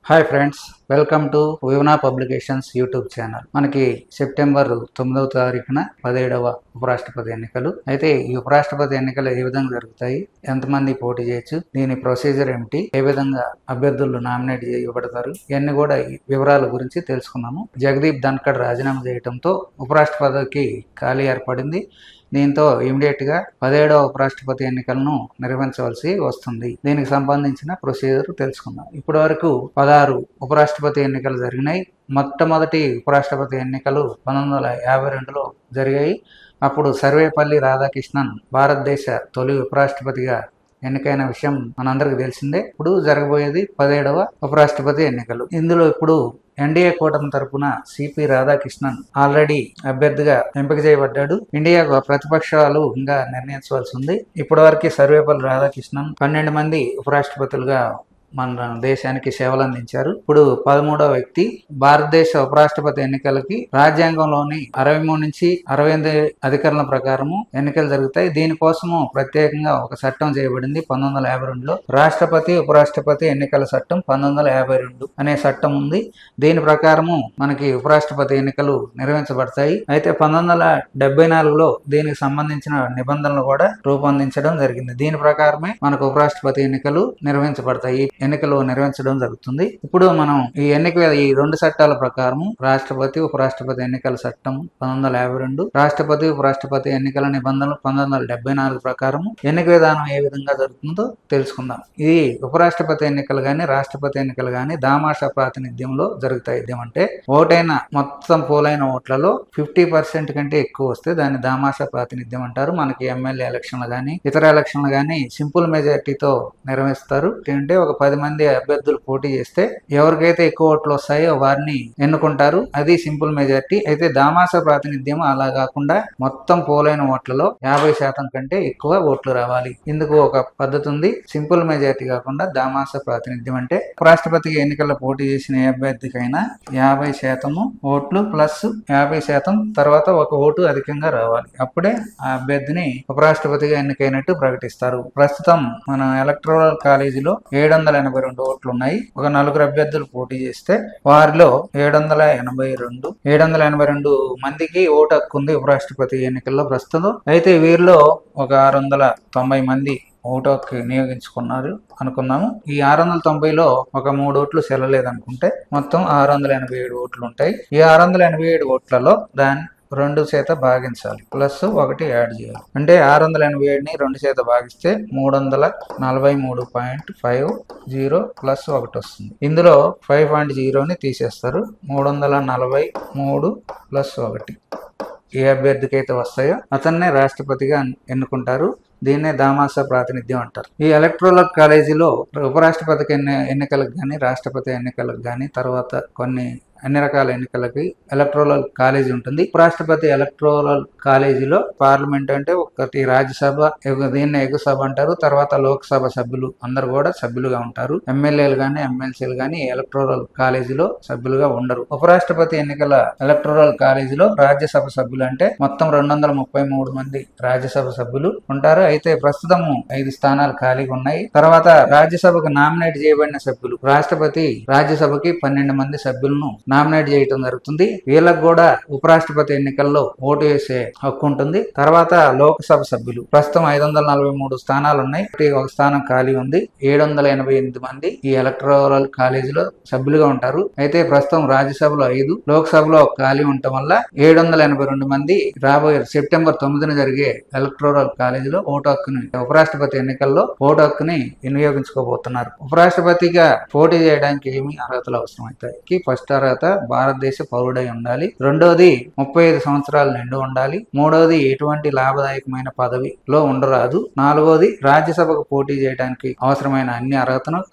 Hi friends, welcome to Vivana publications YouTube channel. మనకి September 9వ తారీఖున 17వ ఉపరాష్ట్రపతి ఎన్నికలు. అయితే ఈ ఉపరాష్ట్రపతి ఎన్నికలు ఏ విధంగా జరుగుతాయి, ఎంతమంది పోటీ చేయొచ్చు, దీని ప్రొసీజర్ ఏమిటి, ఏ విధంగా అభ్యర్థులు నామినేట్ చేయబడతారు, ఇవన్నీ కూడా ఈ వివరాల గురించి తెలుసుకున్నాము. జగదీప్ ధన్కడ్ రాజీనామా చేయడంతో ఉపరాష్ట్రపతికి ఖాళీ ఏర్పడింది. దీంతో ఇమీడియట్ గా 17వ ఉపరాష్ట్రపతి ఎన్నికలను నిర్వహించవలసి వస్తుంది. దీనికి సంబంధించిన ప్రొసీజర్ తెలుసుకుందాం. ఇప్పటి వరకు 16 ఉపరాష్ట్రపతి ఎన్నికలు జరిగినాయి. మొట్టమొదటి ఉపరాష్ట్రపతి ఎన్నికలు 1952లో జరిగాయి. అప్పుడు సర్వేపల్లి రాధాకృష్ణన్ భారతదేశ తొలి ఉపరాష్ట్రపతిగా ఎన్నికైన విషయం మనందరికి తెలిసిందే. ఇప్పుడు జరగబోయేది 17వ ఉపరాష్ట్రపతి ఎన్నికలు. ఇందులో ఇప్పుడు ఎన్డీఏ కూటమి తరపున సిపి రాధాకృష్ణన్ ఆల్రెడీ అభ్యర్థిగా ఎంపిక చేయబడ్డాడు. ఇండియా ప్రతిపక్షాలు ఇంకా నిర్ణయించవలసి ఉంది. ఇప్పటి వరకు సర్వేపల్లి రాధాకృష్ణన్ 12 మంది ఉపరాష్ట్రపతులుగా మన దేశానికి సేవలు అందించారు. ఇప్పుడు 13వ వ్యక్తి. భారతదేశ ఉపరాష్ట్రపతి ఎన్నికలకి రాజ్యాంగంలోని 63 నుంచి 68 అధికరణల ప్రకారము ఎన్నికలు జరుగుతాయి. దీనికోసము ప్రత్యేకంగా ఒక చట్టం చేయబడింది 1952లో. రాష్ట్రపతి ఉపరాష్ట్రపతి ఎన్నికల చట్టం 1952 అనే చట్టం ఉంది. దీని ప్రకారము మనకి ఉపరాష్ట్రపతి ఎన్నికలు నిర్వహించబడతాయి. అయితే 1974లో దీనికి సంబంధించిన నిబంధనలు కూడా రూపొందించడం జరిగింది. దీని ప్రకారమే మనకు ఉపరాష్ట్రపతి ఎన్నికలు నిర్వహించబడతాయి. ఎన్నికలు నిర్వహించడం జరుగుతుంది. ఇప్పుడు మనం ఈ రెండు చట్టాల ప్రకారం రాష్ట్రపతి ఉపరాష్ట్రపతి ఎన్నికల చట్టం 1952, రాష్ట్రపతి ఉపరాష్ట్రపతి ఎన్నికల నిబంధనలు 1974 ప్రకారం ఎన్నిక విధానం ఏ విధంగా జరుగుతుందో తెలుసుకుందాం. ఇది ఉపరాష్ట్రపతి ఎన్నికలు గాని రాష్ట్రపతి ఎన్నికలు గాని దామాషా ప్రాతినిధ్యంలో జరుగుతాయి. ఏమంటే మొత్తం పోలైన ఓట్లలో 50% కంటే ఎక్కువ వస్తే దాన్ని దామాషా ప్రాతినిధ్యం అంటారు. మనకి ఎమ్మెల్యే ఎలక్షన్లు గాని ఇతర ఎలక్షన్లు గాని సింపుల్ మెజారిటీతో నిర్వహిస్తారు. అంటే ఒక 10 మంది అభ్యర్థులు పోటీ చేస్తే ఎవరికైతే ఎక్కువ ఓట్లు వస్తాయో వారిని ఎన్నుకుంటారు. అది సింపుల్ మెజారిటీ. అయితే దామాషా ప్రాతినిధ్యం అలా కాకుండా మొత్తం పోలైన ఓట్లలో 50% కంటే ఎక్కువ ఓట్లు రావాలి. ఇందుకు ఒక పద్ధతి ఉంది. సింపుల్ మెజారిటీ కాకుండా దామాషా ప్రాతినిధ్యం అంటే ఉపరాష్ట్రపతి ఎన్నికల్లో పోటీ చేసిన ఏ అభ్యర్థికైనా 50% ఓట్లు ప్లస్ 50% తర్వాత ఒక ఓటు అధికంగా రావాలి. అప్పుడే ఆ అభ్యర్థిని ఉపరాష్ట్రపతిగా ఎన్నికైనట్టు ప్రకటిస్తారు. ప్రస్తుతం మన ఎలక్టోరల్ కాలేజీలో 782 ఓట్లు ఉన్నాయి. ఒక 4 అభ్యర్థులు పోటీ చేస్తే వారిలో 782 మందికి ఓటు హక్కు ఉంది ఉపరాష్ట్రపతి ఎన్నికల్లో ప్రస్తుతం. అయితే వీరిలో ఒక 690 మంది ఓటు హక్కు వినియోగించుకున్నారు అనుకున్నాము. ఈ 690లో ఒక 3 ఓట్లు చెల్లలేదనుకుంటే మొత్తం 687 ఓట్లు ఉంటాయి. ఈ 687 ఓట్లలో దాన్ని 2 చేత భాగించాలి, ప్లస్ 1 యాడ్ చేయాలి. అంటే 687ని 2 చేత భాగిస్తే 343.50 ప్లస్ 1 వస్తుంది. ఇందులో 5.0ని తీసేస్తారు. 343 ప్లస్ 1 ఏ అభ్యర్థికి అయితే వస్తాయో అతన్నే రాష్ట్రపతిగా ఎన్నుకుంటారు. దీన్నే దామాషా ప్రాతినిధ్యం అంటారు. ఈ ఎలక్టోరల్ కాలేజీలో ఉపరాష్ట్రపతికి ఎన్నికలకు కానీ రాష్ట్రపతి ఎన్నికలకు కానీ తర్వాత అన్ని రకాల ఎన్నికలకి ఎలక్టోరల్ కాలేజీ ఉంటుంది. ఉపరాష్ట్రపతి ఎలక్టోరల్ కాలేజీలో పార్లమెంట్ అంటే ఒకటి రాజ్యసభ, దీన్ని ఎగుసభ అంటారు. తర్వాత లోక్సభ సభ్యులు అందరు కూడా సభ్యులుగా ఉంటారు. ఎమ్మెల్యేలు గాని ఎమ్మెల్సీలు గాని ఎలక్టోరల్ కాలేజీలో సభ్యులుగా ఉండరు. ఉపరాష్ట్రపతి ఎన్నికల ఎలక్టోరల్ కాలేజీలో రాజ్యసభ సభ్యులు అంటే మొత్తం 233 మంది రాజ్యసభ సభ్యులు ఉంటారు. అయితే ప్రస్తుతం 5 స్థానాలు ఖాళీగా ఉన్నాయి. తర్వాత రాజ్యసభకు నామినేట్ చేయబడిన సభ్యులు, రాష్ట్రపతి రాజ్యసభకి 12 మంది సభ్యులను నామినేట్ చేయటం జరుగుతుంది. వీళ్ళకు కూడా ఉపరాష్ట్రపతి ఎన్నికల్లో ఓటు వేసే హక్కు ఉంటుంది. తర్వాత లోక్సభ సభ్యులు ప్రస్తుతం 543 స్థానాలు ఉన్నాయి. ఒక స్థానం ఖాళీ ఉంది. 788 మంది ఈ ఎలక్టోరల్ కాలేజీలో సభ్యులుగా ఉంటారు. అయితే ప్రస్తుతం రాజ్యసభలో 5, లోక్సభలో ఖాళీ ఉండటం వల్ల 782 మంది రాబోయే సెప్టెంబర్ 9న జరిగే ఎలక్టోరల్ కాలేజీలో ఓటు హక్కుని ఉపరాష్ట్రపతి ఎన్నికల్లో ఓటు హక్కుని వినియోగించుకోబోతున్నారు. ఉపరాష్ట్రపతిగా పోటీ చేయడానికి ఏమి అర్హతలు అవసరం అవుతాయి? ఫస్ట్ అర్హత భారతదేశ పౌరుడై ఉండాలి. రెండోది 35 సంవత్సరాలు నిండి ఉండాలి. మూడోది ఎటువంటి లాభదాయకమైన పదవిలో ఉండరాదు. నాలుగోది రాజ్యసభకు పోటీ చేయడానికి అవసరమైన అన్ని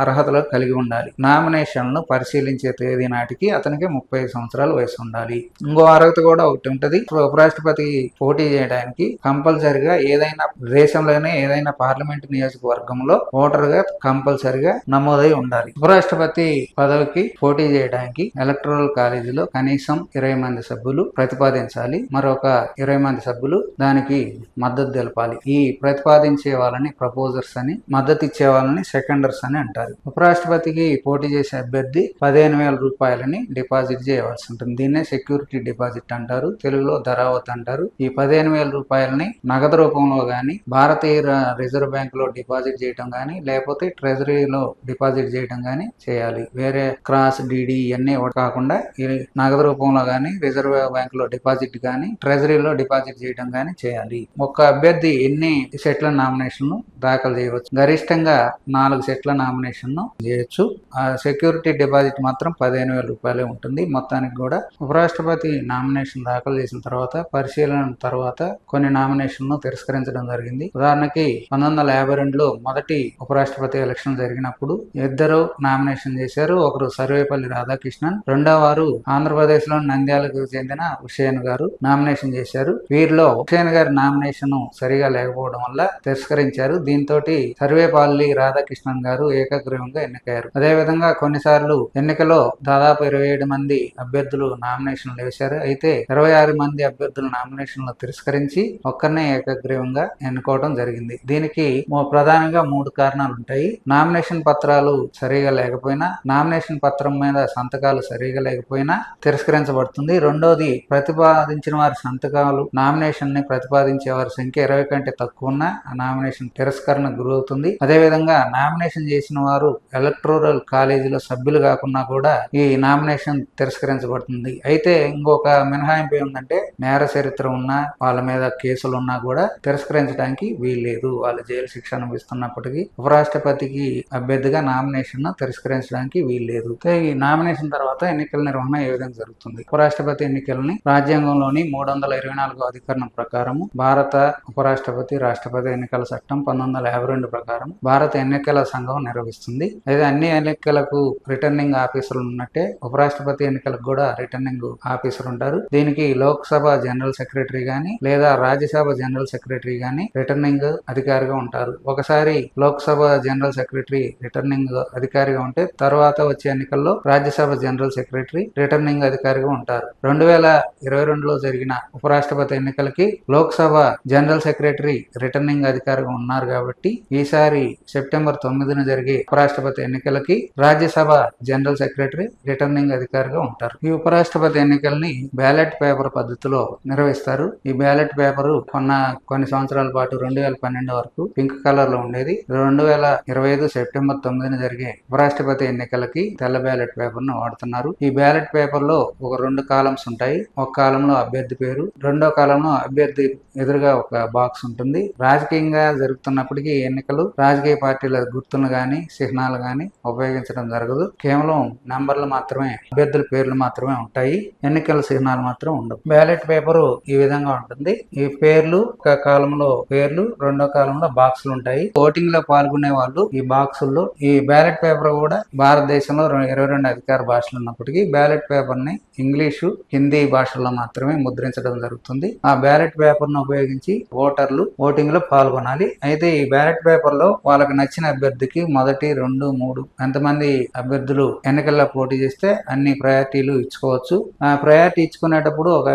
అర్హతలు కలిగి ఉండాలి. నామినేషన్లను పరిశీలించే తేదీ నాటికి అతనికి 35 సంవత్సరాల వయసు ఉండాలి. ఇంకో అర్హత కూడా ఒకటి ఉంటది. ఉపరాష్ట్రపతి పోటీ చేయడానికి కంపల్సరిగా ఏదైనా రేస్ దేశంలోనే ఏదైనా పార్లమెంట్ నియోజకవర్గంలో ఓటర్ గా కంపల్సరిగా నమోదై ఉండాలి. ఉపరాష్ట్రపతి పదవికి పోటీ చేయడానికి ఎలక్టరల్ కాలేజీలో కనీసం 20 మంది సభ్యులు ప్రతిపాదించాలి. మరొక 20 మంది సభ్యులు దానికి మద్దతు తెలపాలి. ఈ ప్రతిపాదించే వాళ్ళని ప్రపోజర్స్ అని, మద్దతు ఇచ్చే వాళ్ళని సెకండర్స్ అని అంటారు. ఉపరాష్ట్రపతికి పోటీ చేసే అభ్యర్థి 15,000 రూపాయలని డిపాజిట్ చేయవలసి ఉంటుంది. దీన్నే సెక్యూరిటీ డిపాజిట్ అంటారు, తెలుగులో ధరావత్ అంటారు. ఈ 15,000 రూపాయలని నగదు రూపంలో గాని, భారతీయ రిజర్వ్ బ్యాంక్ లో డిపాజిట్ చేయడం గాని, లేకపోతే ట్రెజరీలో డిపాజిట్ చేయడం గాని చేయాలి. వేరే క్రాస్, డిడి ఇవన్నీ కాకుండా ఈ నగదు రూపంలో గాని, రిజర్వ్ బ్యాంక్ లో డిపాజిట్ గాని, ట్రెజరీలో డిపాజిట్ చేయడం గాని చేయాలి. ఒక అభ్యర్థి ఎన్ని సెట్ల నామినేషన్ దాఖలు చేయవచ్చు? గరిష్టంగా 4 సెట్ల నామినేషన్ చేయొచ్చు. ఆ సెక్యూరిటీ డిపాజిట్ మాత్రం 15,000 రూపాయలే ఉంటుంది మొత్తానికి కూడా. ఉపరాష్ట్రపతి నామినేషన్ దాఖలు చేసిన తర్వాత పరిశీలన తర్వాత కొన్ని నామినేషన్ను తిరస్కరించడం జరిగింది. ఉదాహరణకి 1952లో మొదటి ఉపరాష్ట్రపతి ఎలక్షన్ జరిగినప్పుడు ఇద్దరు నామినేషన్ చేశారు. ఒకరు సర్వేపల్లి రాధాకృష్ణన్, రెండో వారు ఆంధ్రప్రదేశ్ లో నంద్యాలకు చెందిన హుసేన్ గారు నామినేషన్ చేశారు. వీరిలో హుసేన్ గారి నామినేషన్ సరిగా లేకపోవడం వల్ల తిరస్కరించారు. దీంతో సర్వేపల్లి రాధాకృష్ణన్ గారు ఏకగ్రీవంగా ఎన్నికయ్యారు. అదేవిధంగా కొన్నిసార్లు ఎన్నికలో దాదాపు 27 మంది అభ్యర్థులు నామినేషన్లు వేశారు. అయితే 26 మంది అభ్యర్థుల నామినేషన్లు తిరస్కరించి ఒక్కరినే ఏకగ్రీవంగా ఎన్నుకోవడం జరిగింది. దీనికి ప్రధానంగా 3 కారణాలు ఉంటాయి. నామినేషన్ పత్రాలు సరిగా లేకపోయినా, నామినేషన్ పత్రం మీద సంతకాలు సరిగా లేకపోయినా తిరస్కరించబడుతుంది. రెండోది, ప్రతిపాదించిన వారి సంతకాలు నామినేషన్ ని ప్రతిపాదించే వారి సంఖ్య 20 కంటే తక్కువ ఉన్న ఆ నామినేషన్ తిరస్కరణకు గురవుతుంది. అదేవిధంగా నామినేషన్ చేసిన వారు ఎలక్టోరల్ కాలేజీలో సభ్యులు కాకున్నా కూడా ఈ నామినేషన్ తిరస్కరించబడుతుంది. అయితే ఇంకొక మినహాయింపు ఏముందంటే, నేర చరిత్ర ఉన్నా, వాళ్ళ మీద కేసులు ఉన్నా కూడా తిరస్కరించడానికి వీల్లేదు. వాళ్ళు జైలు శిక్ష అనుభవిస్తున్నప్పటికీ ఉపరాష్ట్రపతికి అభ్యర్థిగా నామినేషన్ తిరస్కరించడానికి వీల్లేదు. ఈ నామినేషన్ తర్వాత ఎన్నికల నిర్వహణ ఏ విధంగా జరుగుతుంది? ఉపరాష్ట్రపతి ఎన్నికల్ని రాజ్యాంగంలోని 324వ అధికరణం ప్రకారము, భారత ఉపరాష్ట్రపతి రాష్ట్రపతి ఎన్నికల చట్టం 1952 ప్రకారం భారత ఎన్నికల సంఘం నిర్వహిస్తుంది. అయితే అన్ని ఎన్నికలకు రిటర్నింగ్ ఆఫీసర్లు ఉన్నట్టే ఉపరాష్ట్రపతి ఎన్నికలకు కూడా రిటర్నింగ్ ఆఫీసర్ ఉంటారు. దీనికి లోక్సభ జనరల్ సెక్రటరీ గాని లేదా రాజ్యసభ జనరల్ సెక్రటరీ గాని రిటర్నింగ్ అధికారిగా ఉంటారు. ఒకసారి లోక్సభ జనరల్ సెక్రటరీ రిటర్నింగ్ అధికారిగా ఉంటే తర్వాత వచ్చే ఎన్నికల్లో రాజ్యసభ జనరల్ సెక్రటరీ రిటర్నింగ్ అధికారిగా ఉంటారు. 2022లో జరిగిన ఉపరాష్ట్రపతి ఎన్నికలకి లోక్సభ జనరల్ సెక్రటరీ రిటర్నింగ్ అధికారిగా ఉన్నారు కాబట్టి ఈసారి సెప్టెంబర్ 9న జరిగే ఉపరాష్ట్రపతి ఎన్నికలకి రాజ్యసభ జనరల్ సెక్రటరీ రిటర్నింగ్ అధికారిగా ఉంటారు. ఈ ఉపరాష్ట్రపతి ఎన్నికల్ని బ్యాలెట్ పేపర్ పద్ధతిలో నిర్వహిస్తారు. ఈ బ్యాలెట్ పేపర్ కొన్ని సంవత్సరాల పాటు 2012 వరకు పింక్ కలర్ లో ఉండేది. 2025 సెప్టెంబర్ 9న జరిగే ఉపరాష్ట్రపతి ఎన్నికలకి తెల్ల బ్యాలెట్ పేపర్ ను వాడుతున్నారు. ఈ బ్యాలెట్ పేపర్ లో ఒక 2 కాలమ్స్ ఉంటాయి. ఒక కాలంలో అభ్యర్థి పేరు, రెండో కాలంలో అభ్యర్థి ఎదురుగా ఒక బాక్స్ ఉంటుంది. రాజకీయంగా జరుగుతున్నప్పటికీ ఎన్నికలు రాజకీయ పార్టీల గుర్తులు గాని, చిహ్నాలు గాని ఉపయోగించడం జరగదు. కేవలం నంబర్లు మాత్రమే, అభ్యర్థుల పేర్లు మాత్రమే ఉంటాయి. ఎన్నికల చిహ్నాలు మాత్రం ఉండవు. బ్యాలెట్ పేపర్ ఈ విధంగా ఉంటుంది. ఈ పేర్లు ఒక కాలంలో పేర్లు, రెండో కాలంలో బాక్సులు ఉంటాయి. ఓటింగ్ లో పాల్గొనే వాళ్ళు ఈ బాక్సుల్లో, ఈ బ్యాలెట్ పేపర్ కూడా భారతదేశంలో 22 అధికార భాషలు ఉన్నప్పటికీ బ్యాలెట్ పేపర్ ని ఇంగ్లీషు, హిందీ భాషల్లో మాత్రమే ముద్రించడం జరుగుతుంది. ఆ బ్యాలెట్ పేపర్ ను ఉపయోగించి ఓటర్లు ఓటింగ్ లో పాల్గొనాలి. అయితే ఈ బ్యాలెట్ పేపర్ లో వాళ్ళకి నచ్చిన అభ్యర్థికి 1, 2, 3 ఎంతమంది అభ్యర్థులు ఎన్నికల్లో పోటీ చేస్తే అన్ని ప్రయారిటీలు ఇచ్చుకోవచ్చు. ఆ ప్రయారిటీ ఇచ్చుకునేటప్పుడు ఒక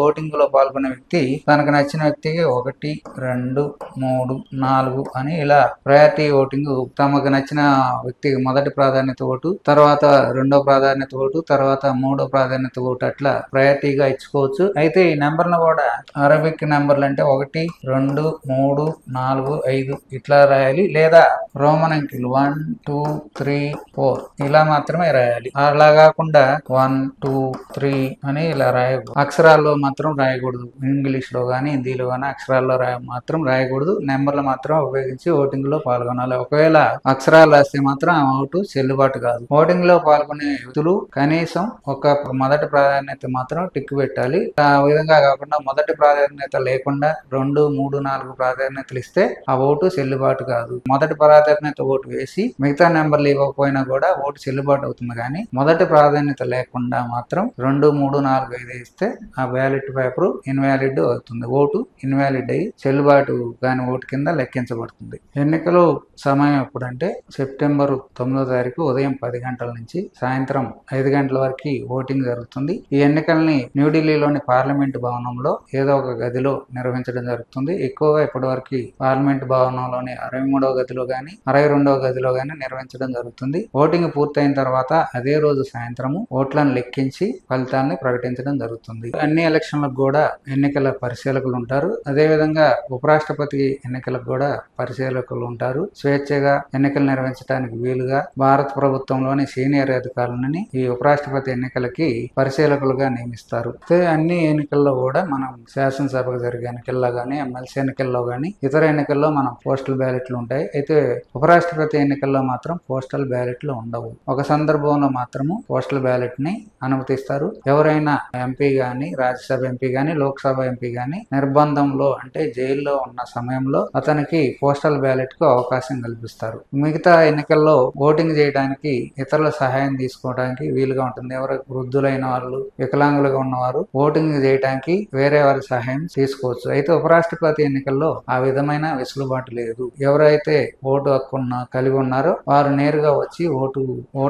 ఓటింగ్ లో పాల్గొనే వ్యక్తి తనకు నచ్చిన వ్యక్తికి 1, 2, 3, 4 అని ఇలా ప్రయారిటీ ఓటింగ్, తమకు నచ్చిన వ్యక్తికి మొదటి ప్రాధాన్యత ఓటు, తర్వాత రెండో ప్రాధాన్యత ఓటు, తర్వాత మూడో ప్రాధాన్యత ఓటు, అట్లా ప్రయారిటీగా ఇచ్చుకోవచ్చు. అయితే ఈ నెంబర్లు కూడా అరబిక్ నెంబర్లు అంటే 1, 2, 3, 4, 5 ఇట్లా రాయాలి. లేదా రోమన్ అంకెలు 1, 2, 3, 4 ఇలా మాత్రమే రాయాలి. అలా కాకుండా 1, 2, 3 అని ఇలా రాయకూడదు. అక్షరాల్లో మాత్రం రాయకూడదు. ఇంగ్లీష్ లో గానీ హిందీలో గానీ అక్షరాల్లో మాత్రం రాయకూడదు. నెంబర్లు మాత్రం ఉపయోగించి ఓటింగ్ లో పాల్గొనాలి. ఒకవేళ అక్షరాలు రాస్తే మాత్రం ఆ ఓటు చెల్లుబాటు కాదు. ఓటింగ్ లో పాల్గొనే వ్యక్తులు కనీసం ఒక మొదటి ప్రాధాన్యత మాత్రం టిక్ పెట్టాలి. ఆ విధంగా కాకుండా మొదటి ప్రాధాన్యత లేకుండా 2, 3, 4 ప్రాధాన్యతలు ఇస్తే ఆ ఓటు చెల్లుబాటు కాదు. మొదటి ప్రాధాన్యత ఓటు వేసి మిగతా నెంబర్లు ఇవ్వకపోయినా కూడా ఓటు చెల్లుబాటు అవుతుంది. కానీ మొదటి ప్రాధాన్యత లేకుండా మాత్రం 2, 3, 4, 5 ఇస్తే ఆ బ్యాలెట్ పేపర్ ఇన్వాలిడ్ అవుతుంది. ఓటు ఇన్వాలిడ్ అయ్యి చెల్లుబాటు కాని ఓటు కింద లెక్కించబడుతుంది. ఎన్నికలు సమయం ఎప్పుడంటే సెప్టెంబర్ 9వ తారీఖు ఉదయం 10 గంటల నుంచి సాయంత్రం 5 గంటల వరకు ఓటింగ్ జరుగుతుంది. ఈ ఎన్నికల్ని న్యూఢిల్లీలోని పార్లమెంట్ భవనంలో ఏదో ఒక గదిలో నిర్వహించడం జరుగుతుంది. ఎక్కువగా ఇప్పటివరకు పార్లమెంట్ భవనంలోని 63వ గదిలో గాని 62వ గదిలో గాని నిర్వహించడం జరుగుతుంది. ఓటింగ్ పూర్తయిన తర్వాత అదే రోజు సాయంత్రము ఓట్లను లెక్కించి ఫలితాన్ని ప్రకటించడం జరుగుతుంది. అన్ని ఎలక్షన్లకు కూడా ఎన్నికల పరిశీలకులు ఉంటారు. అదేవిధంగా ఉపరాష్ట్రపతి ఎన్నికలకు కూడా పరిశీలకులు ఉంటారు. స్వేచ్ఛగా ఎన్నికలు నిర్వహించడానికి వీలుగా భారత ప్రభుత్వంలోని సీనియర్ అధికారులని ఈ ఉపరాష్ట్రపతి ఎన్నికలకి పరిశీలకులుగా నియమిస్తారు. అన్ని ఎన్నికల్లో కూడా మనం శాసనసభకు జరిగే ఎన్నికల్లో గానీ, ఎమ్మెల్సీ ఎన్నికల్లో గానీ, ఇతర ఎన్నికల్లో మనం పోస్టల్ బ్యాలెట్లు ఉంటాయి. అయితే ఉపరాష్ట్రపతి ఎన్నికల్లో మాత్రం పోస్టల్ బ్యాలెట్లు ఉండవు. ఒక సందర్భంలో మాత్రము పోస్టల్ బ్యాలెట్ ని అనుమతిస్తారు. ఎవరైనా ఎంపీ గాని, రాజ్యసభ ఎంపీ గాని, లోక్సభ ఎంపీ గాని నిర్బంధంలో అంటే జైల్లో ఉన్న సమయంలో అతనికి పోస్టల్ బ్యాలెట్ కు అవకాశం కల్పిస్తారు. మిగతా ఎన్నికల్లో ఓటింగ్ చేయడానికి ఇతరుల సహాయం తీసుకోవడానికి వీలుగా ఉంటుంది. ఎవరు వృద్ధులైన వాళ్ళు, వికలాంగులుగా ఉన్నవారు ఓటింగ్ చేయడానికి వేరే వారి సహాయం తీసుకోవచ్చు. అయితే ఉపరాష్ట్రపతి ఎన్నికల్లో ఆ విధమైన వెసులుబాటు లేదు. ఎవరైతే ఓటు హక్కు కలిగి ఉన్నారో వారు నేరుగా వచ్చి ఓటు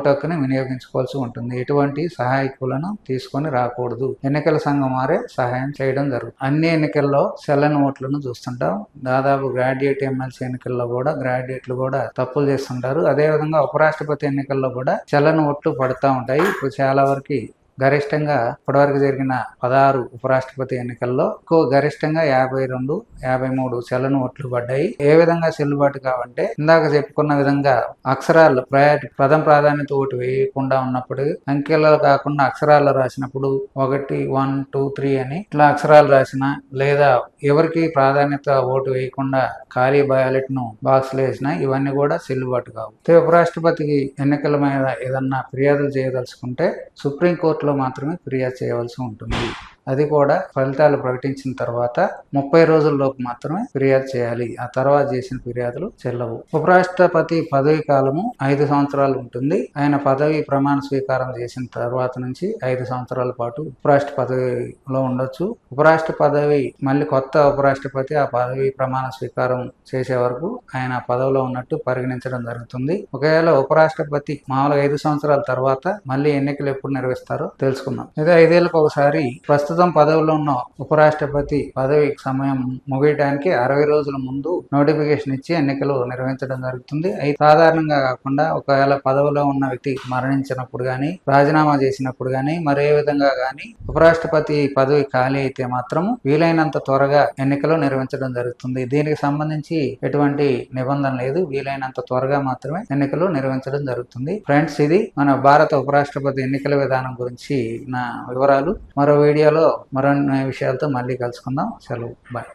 హక్కుని వినియోగించుకోవాల్సి ఉంటుంది. ఎటువంటి సహాయకులను తీసుకొని రాకూడదు. ఎన్నికల సంఘం వారే సహాయం చేయడం జరుగుతుంది. అన్ని ఎన్నికల్లో చెల్లని ఓట్లను చూస్తుంటాం. దాదాపు గ్రాడ్యుయేట్ ఎమ్మెల్సీ ఎన్నికల్లో కూడా గ్రాడ్యుయేట్లు కూడా తప్పులు చేస్తుంటారు. అదేవిధంగా ఉపరాష్ట్రపతి ఎన్నికల్లో కూడా చెల్లని ఓట్లు పడుతూ ఉంటాయి. ఇప్పుడు చాలా వరకు గరిష్టంగా ఇప్పటివరకు జరిగిన 16 ఉపరాష్ట్రపతి ఎన్నికల్లో గరిష్టంగా 52, 53 చెల్లని ఓట్లు పడ్డాయి. ఏ విధంగా చెల్లుబాటు కావంటే ఇందాక చెప్పుకున్న విధంగా అక్షరాలు ప్రథమ ప్రాధాన్యత ఓటు వేయకుండా ఉన్నప్పుడు అంకెలు కాకుండా అక్షరాలు రాసినప్పుడు 1, 1, 2, 3 అని ఇట్లా అక్షరాలు రాసిన లేదా ఎవరికి ప్రాధాన్యత ఓటు వేయకుండా ఖాళీ బ్యాలెట్ ను బాక్స్ లో వేసిన ఇవన్నీ కూడా చెల్లుబాటు కావు. ఉపరాష్ట్రపతికి ఎన్నికల మీద ఏదన్నా ఫిర్యాదులు చేయదలుచుకుంటే సుప్రీంకోర్టులో మాత్రమే ఫిర్యాదు చేయవలసి ఉంటుంది. అది కూడా ఫలితాలు ప్రకటించిన తర్వాత 30 రోజుల్లోపు మాత్రమే ఫిర్యాదు చేయాలి. ఆ తర్వాత చేసిన ఫిర్యాదులు చెల్లవు. ఉపరాష్ట్రపతి పదవి కాలము 5 సంవత్సరాలు ఉంటుంది. ఆయన పదవి ప్రమాణ స్వీకారం చేసిన తర్వాత నుంచి 5 సంవత్సరాల పాటు ఉపరాష్ట్ర పదవిలో ఉండొచ్చు. ఉపరాష్ట్ర పదవి మళ్ళీ కొత్త ఉపరాష్ట్రపతి ఆ పదవి ప్రమాణ స్వీకారం చేసే వరకు ఆయన పదవిలో ఉన్నట్టు పరిగణించడం జరుగుతుంది. ఒకవేళ ఉపరాష్ట్రపతి మామూలుగా 5 సంవత్సరాల తర్వాత మళ్ళీ ఎన్నికలు ఎప్పుడు నిర్వహిస్తారో తెలుసుకుందాం. ఇదే 5 ఏళ్ళకు ఒకసారి ప్రస్తుతం పదవిలో ఉన్న ఉపరాష్ట్రపతి పదవి సమయం ముగియడానికి 60 రోజుల ముందు నోటిఫికేషన్ ఇచ్చి ఎన్నికలు నిర్వహించడం జరుగుతుంది. అయితే సాధారణంగా కాకుండా ఒకవేళ పదవిలో ఉన్న వ్యక్తి మరణించినప్పుడు గాని, రాజీనామా చేసినప్పుడు గాని, మరే విధంగా గాని ఉపరాష్ట్రపతి పదవి ఖాళీ అయితే మాత్రం వీలైనంత త్వరగా ఎన్నికలు నిర్వహించడం జరుగుతుంది. దీనికి సంబంధించి ఎటువంటి నిబంధన లేదు. వీలైనంత త్వరగా మాత్రమే ఎన్నికలు నిర్వహించడం జరుగుతుంది. ఫ్రెండ్స్, ఇది మన భారత ఉపరాష్ట్రపతి ఎన్నికల విధానం గురించి నా వివరాలు. మరో వీడియోలో మరిన్ని విషయాలతో మళ్ళీ కలుసుకుందాం. సెలవు, బాయ్.